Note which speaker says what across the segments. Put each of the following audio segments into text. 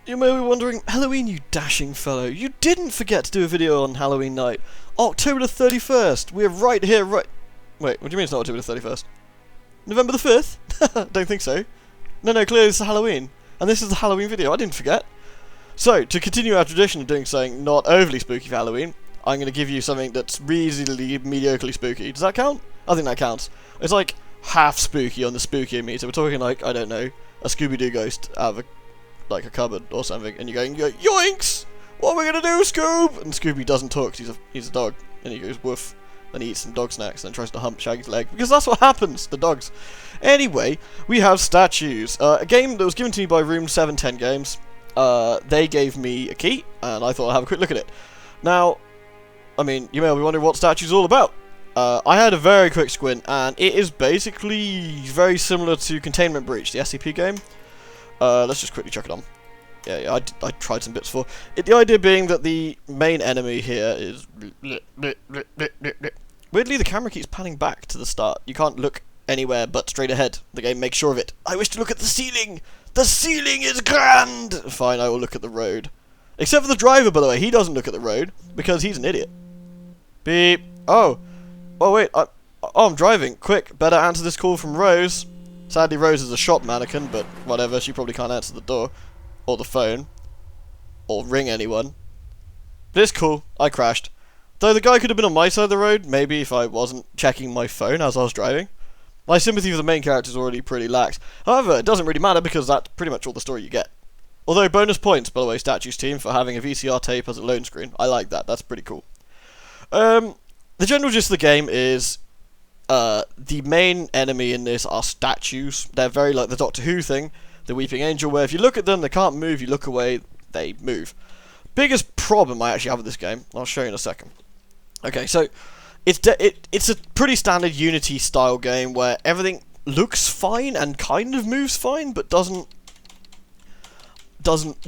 Speaker 1: You may be wondering, Halloween, you dashing fellow, you didn't forget to do a video on Halloween night. October the 31st, we're right here, right... Wait, what do you mean it's not October the 31st? November the 5th? Don't think so. No, clearly it's Halloween. And this is the Halloween video, I didn't forget. So, to continue our tradition of doing something not overly spooky for Halloween, I'm going to give you something that's reasonably mediocrely spooky. Does that count? I think that counts. It's like half spooky on the spooky meter. We're talking like, I don't know, a Scooby-Doo ghost out of a cupboard or something, and you're going, yoinks! What are we gonna do, Scoob? And Scooby doesn't talk 'cause he's a dog, and he goes woof. Then he eats some dog snacks and tries to hump Shaggy's leg, because that's what happens, the dogs. Anyway, we have statues. A game that was given to me by Room 710 Games. They gave me a key, and I thought I'd have a quick look at it. Now, I mean, you may be wondering what statue's all about. I had a very quick squint, and it is basically very similar to Containment Breach, the SCP game. Let's just quickly check it on. Yeah, I tried some bits for. The idea being that the main enemy here is... Weirdly, the camera keeps panning back to the start. You can't look anywhere but straight ahead. The game makes sure of it. I wish to look at the ceiling! The ceiling is grand! Fine, I will look at the road. Except for the driver, by the way. He doesn't look at the road, because he's an idiot. Beep. Oh, wait. I'm driving. Quick, better answer this call from Rose. Sadly, Rose is a shop mannequin, but whatever, she probably can't answer the door, or the phone, or ring anyone. But it's cool, I crashed. Though the guy could have been on my side of the road, maybe if I wasn't checking my phone as I was driving. My sympathy for the main character is already pretty lax. However, it doesn't really matter because that's pretty much all the story you get. Although, bonus points, by the way, Statues team, for having a VCR tape as a loan screen. I like that, that's pretty cool. The general gist of the game is... the main enemy in this are statues. They're very like the Doctor Who thing, the Weeping Angel, where if you look at them, they can't move, you look away, they move. Biggest problem I actually have with this game, I'll show you in a second. Okay, so it's a pretty standard Unity style game where everything looks fine and kind of moves fine, but doesn't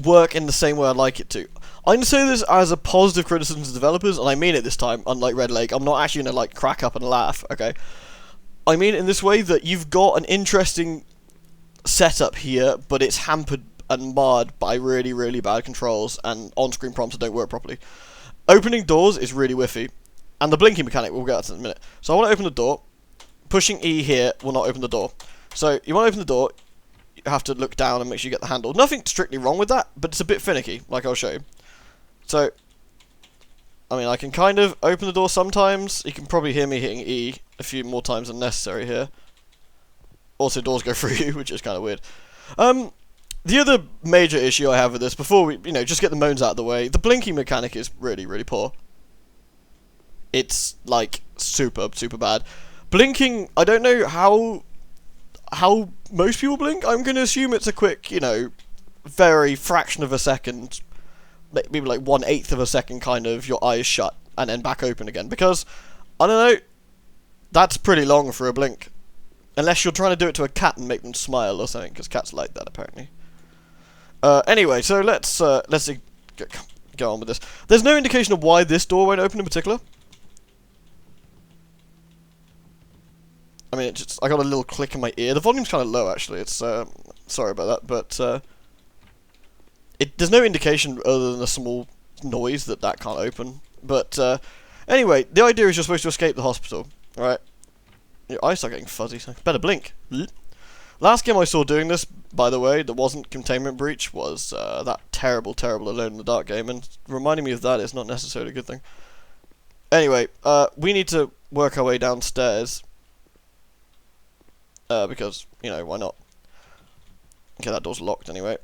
Speaker 1: work in the same way I'd like it to. I'm going to say this as a positive criticism to developers, and I mean it this time, unlike Red Lake. I'm not actually going to, like, crack up and laugh, okay? I mean it in this way that you've got an interesting setup here, but it's hampered and marred by really, really bad controls, and on-screen prompts that don't work properly. Opening doors is really whiffy, and the blinking mechanic, we'll get to in a minute. So I want to open the door. Pushing E here will not open the door. So you want to open the door, you have to look down and make sure you get the handle. Nothing strictly wrong with that, but it's a bit finicky, like I'll show you. So, I mean, I can kind of open the door sometimes. You can probably hear me hitting E a few more times than necessary here. Also, doors go through you, which is kind of weird. The other major issue I have with this, before we, just get the moans out of the way, the blinking mechanic is really, really poor. It's, like, super, super bad. Blinking, I don't know how most people blink. I'm going to assume it's a quick, very fraction of a second, maybe like 1/8 of a second kind of your eyes shut and then back open again, because I don't know, that's pretty long for a blink, unless you're trying to do it to a cat and make them smile or something, because cats like that apparently. Anyway, so let's go on with this. There's no indication of why this door won't open in particular. I mean, I got a little click in my ear. The volume's kind of low actually. It's sorry about that, but there's no indication other than a small noise that can't open. But anyway, the idea is you're supposed to escape the hospital, right? Your eyes are getting fuzzy, so better blink. Last game I saw doing this, by the way, that wasn't Containment Breach, was that terrible, terrible Alone in the Dark game, and reminding me of that is not necessarily a good thing. Anyway, we need to work our way downstairs, because, why not? Okay, that door's locked anyway.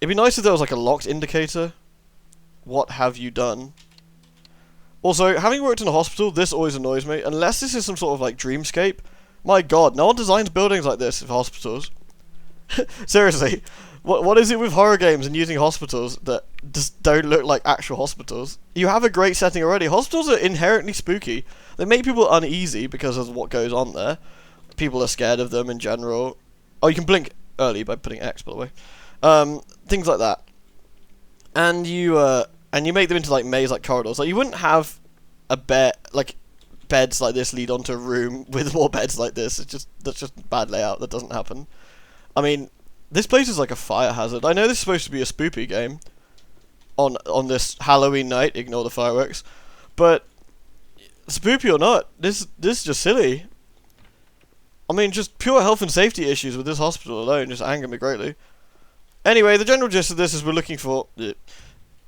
Speaker 1: It'd be nice if there was like a locked indicator. What have you done? Also, having worked in a hospital, this always annoys me. Unless this is some sort of like dreamscape. My god, no one designs buildings like this for hospitals. Seriously, what is it with horror games and using hospitals that just don't look like actual hospitals? You have a great setting already. Hospitals are inherently spooky. They make people uneasy because of what goes on there. People are scared of them in general. Oh, you can blink early by putting X, by the way. Things like that, and you make them into like maze-like corridors. Like you wouldn't have a beds like this lead onto a room with more beds like this. That's just bad layout. That doesn't happen. I mean, This place is like a fire hazard. I know this is supposed to be a spoopy game on this Halloween night. Ignore the fireworks, but spoopy or not, this is just silly. I mean, just pure health and safety issues with this hospital alone just anger me greatly. Anyway, the general gist of this is we're looking for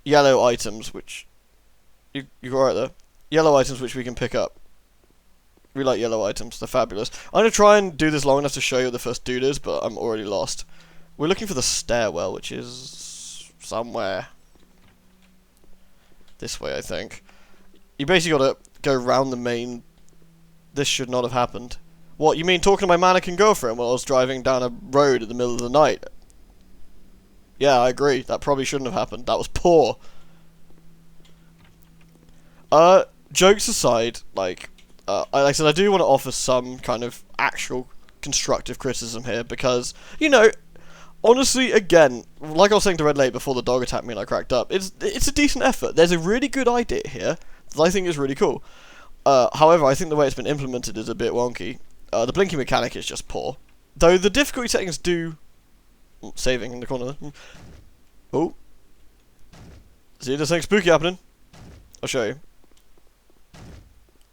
Speaker 1: yellow items, which you got right there. Yellow items which we can pick up. We like yellow items; they're fabulous. I'm gonna try and do this long enough to show you what the first dude is, but I'm already lost. We're looking for the stairwell, which is somewhere this way, I think. You basically gotta go round the main. This should not have happened. What, you mean talking to my mannequin girlfriend while I was driving down a road in the middle of the night? Yeah, I agree. That probably shouldn't have happened. That was poor. Jokes aside, like I said, I do want to offer some kind of actual constructive criticism here because, you know, honestly, again, like I was saying to Red Lake before the dog attacked me and I cracked up, it's a decent effort. There's a really good idea here that I think is really cool. However, I think the way it's been implemented is a bit wonky. The blinking mechanic is just poor. Though the difficulty settings do... saving in the corner there. Oh. See, there's something spooky happening. I'll show you.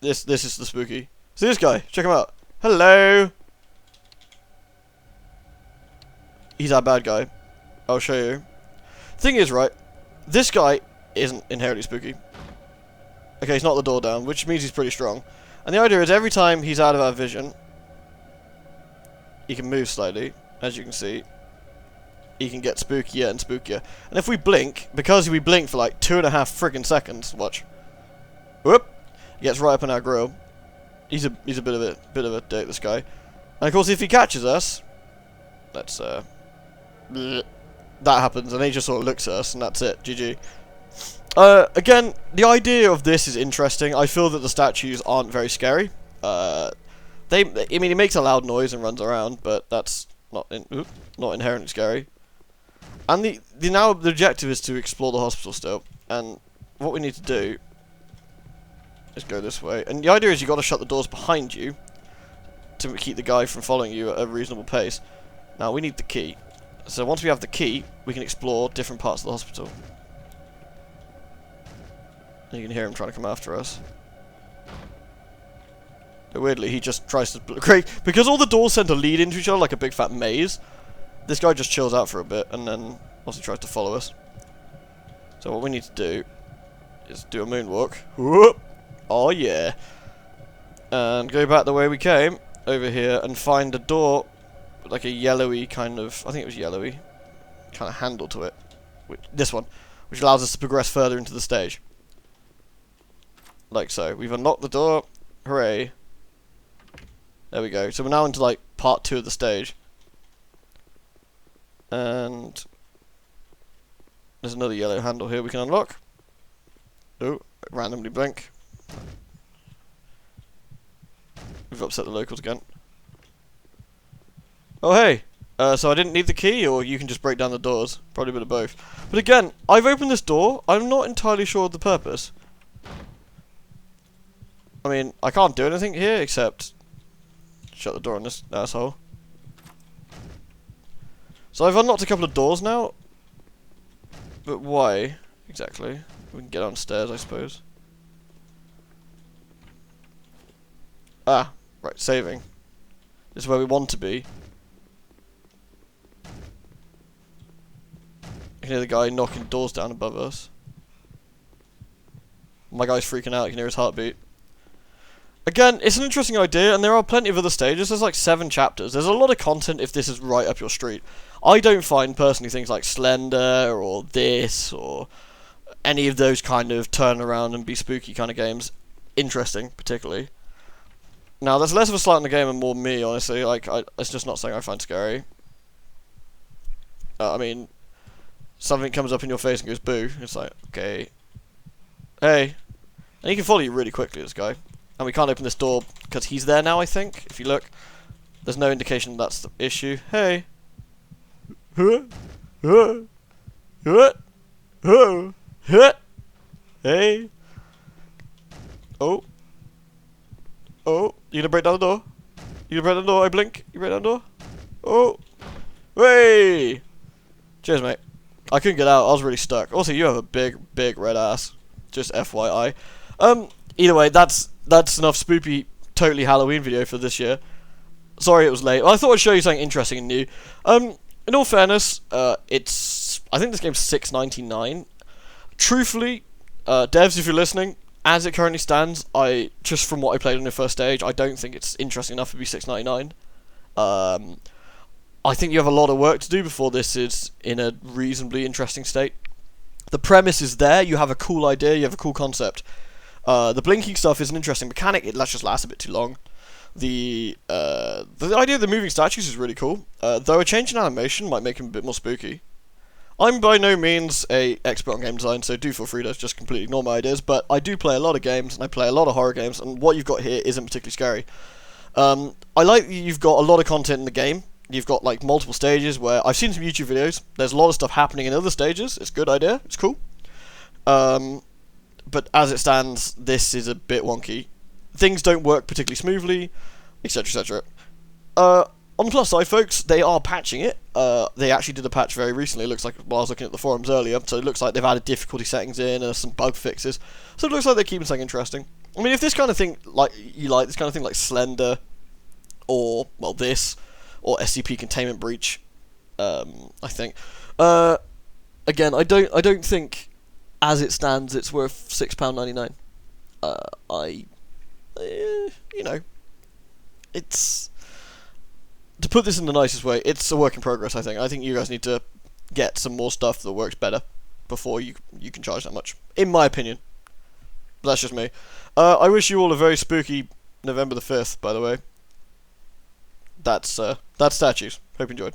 Speaker 1: This is the spooky. See this guy? Check him out. Hello! He's our bad guy. I'll show you. Thing is, right, this guy isn't inherently spooky. Okay, he's knocked the door down, which means he's pretty strong. And the idea is every time he's out of our vision, he can move slightly, as you can see. He can get spookier and spookier. And if we blink, because we blink for like 2.5 friggin' seconds, watch. Whoop! He gets right up in our grill. He's a bit of a dick, this guy. And of course, if he catches us, let's that happens, and he just sort of looks at us, and that's it. GG. Again, the idea of this is interesting. I feel that the statues aren't very scary. I mean, he makes a loud noise and runs around, but that's not inherently scary. And the objective is to explore the hospital still, and what we need to do is go this way. And the idea is you got to shut the doors behind you to keep the guy from following you at a reasonable pace. Now we need the key. So once we have the key, we can explore different parts of the hospital. And you can hear him trying to come after us. But weirdly, he just tries to... because all the doors tend to lead into each other like a big fat maze, this guy just chills out for a bit and then also tries to follow us. So what we need to do is do a moonwalk. Whoop! Oh yeah. And go back the way we came, over here, and find a door with like a yellowy kind of... I think it was yellowy. Kind of handle to it. This one. Which allows us to progress further into the stage. Like so. We've unlocked the door. Hooray. There we go. So we're now into like part 2 of the stage. And there's another yellow handle here we can unlock. Oh, randomly blink. We've upset the locals again. Oh hey! So I didn't need the key, or you can just break down the doors. Probably a bit of both. But again, I've opened this door. I'm not entirely sure of the purpose. I mean, I can't do anything here except shut the door on this asshole. So I've unlocked a couple of doors now. But why, exactly? We can get downstairs, I suppose. Ah, right, saving. This is where we want to be. You can hear the guy knocking doors down above us. My guy's freaking out, you can hear his heartbeat. Again, it's an interesting idea, and there are plenty of other stages. There's like 7 chapters. There's a lot of content if this is right up your street. I don't find, personally, things like Slender, or this, or any of those kind of turn around and be spooky kind of games interesting, particularly. Now, there's less of a slight on the game and more me, honestly. Like, it's just not something I find scary. I mean, something comes up in your face and goes boo. It's like, okay. Hey. And he can follow you really quickly, this guy. And we can't open this door because he's there now, I think. If you look, there's no indication that's the issue. Hey. Hey. Oh. Oh. You gonna break down the door? You gonna break down the door? I blink. You break down the door? Oh. Hey! Cheers, mate. I couldn't get out. I was really stuck. Also, you have a big, big red ass. Just FYI. Either way, that's enough spoopy, totally Halloween video for this year. Sorry it was late. Well, I thought I'd show you something interesting and new. In all fairness, I think this game's $6.99. Truthfully, devs, if you're listening, as it currently stands, just from what I played on the first stage, I don't think it's interesting enough to be $6.99. I think you have a lot of work to do before this is in a reasonably interesting state. The premise is there, you have a cool idea, you have a cool concept. The blinking stuff is an interesting mechanic, it just lasts a bit too long. The idea of the moving statues is really cool, though a change in animation might make them a bit more spooky. I'm by no means a expert on game design, so do feel free to just completely ignore my ideas, but I do play a lot of games, and I play a lot of horror games, and what you've got here isn't particularly scary. I like that you've got a lot of content in the game. You've got like multiple stages where I've seen some YouTube videos. There's a lot of stuff happening in other stages. It's a good idea. It's cool. But as it stands, this is a bit wonky. Things don't work particularly smoothly, etc., etc. On the plus side, folks, they are patching it. They actually did a patch very recently. It looks like, well, I was looking at the forums earlier, so it looks like they've added difficulty settings in and some bug fixes. So it looks like they're keeping something interesting. I mean, if this kind of thing, this kind of thing like Slender, or, well, this, or SCP Containment Breach, I think. Again, I don't think, as it stands, it's worth £6.99. You know, it's, to put this in the nicest way, it's a work in progress. I think you guys need to get some more stuff that works better before you can charge that much, in my opinion. But that's just me. I wish you all a very spooky November the 5th, by the way. That's statues. Hope you enjoyed.